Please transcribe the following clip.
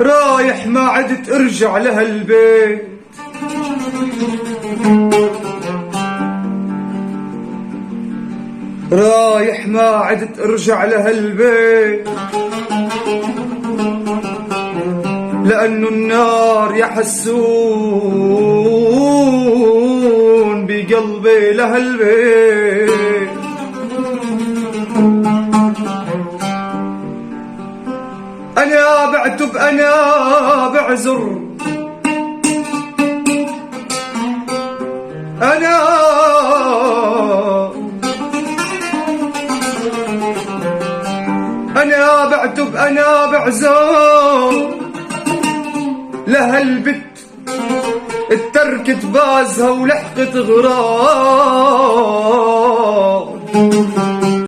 رايح ما عدت ارجع لهالبيت، رايح ما عدت ارجع لهالبيت، لأنه النار يحسون بقلبي لهالبيت. أنا بعتب أنا بعذر، أنا بعتب أنا بعذر لهالبت اتركت بازها ولحقت غرام.